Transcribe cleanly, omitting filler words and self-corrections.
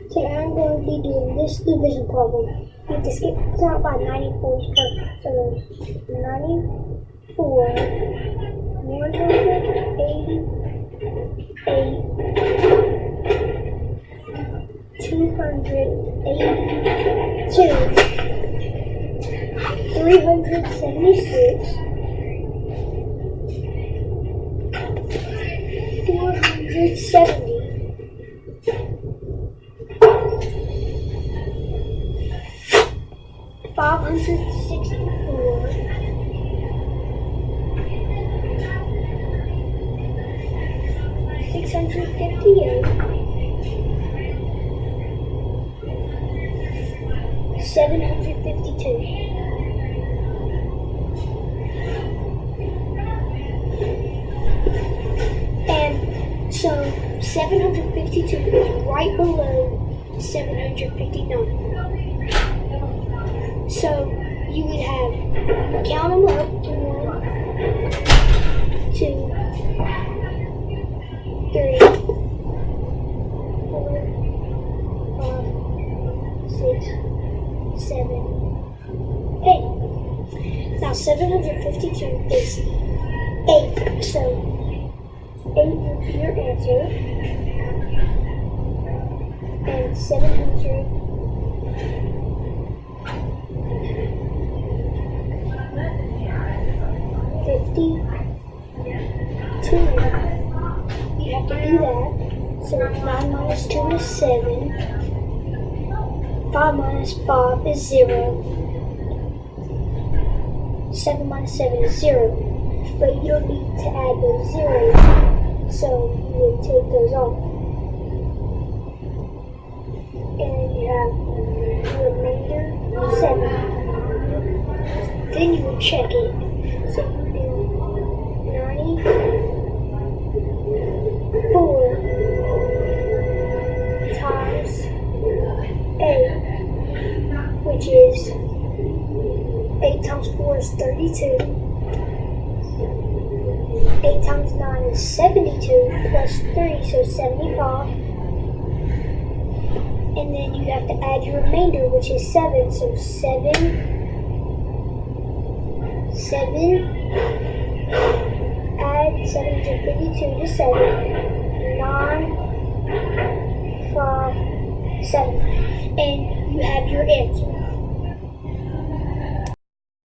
Today I'm going to be doing this division problem. You have to skip out by 94 first. So there's 94, 188, 282, 376, 470, 564, 658, 752. And so 752 is right below 759. So you would have, count them up, 1, 2, 3, 4, 5, 6, 7, 8. Now 752 is 8, so 8 would be your answer, and 752. You have to do that. So 9 minus 2 is 7. 5 minus 5 is 0. 7 minus 7 is 0. But you don't need to add those zeros, so you would take those off. And you have the remainder 7. Then you would check it. So you do 94 times 8, which is 8 times 4 is 32. 8 times 9 is 72 plus 3, so 75. And then you have to add your remainder, which is 7, so 7, add 752 to 7, 9, 5, 7, and you have your answer.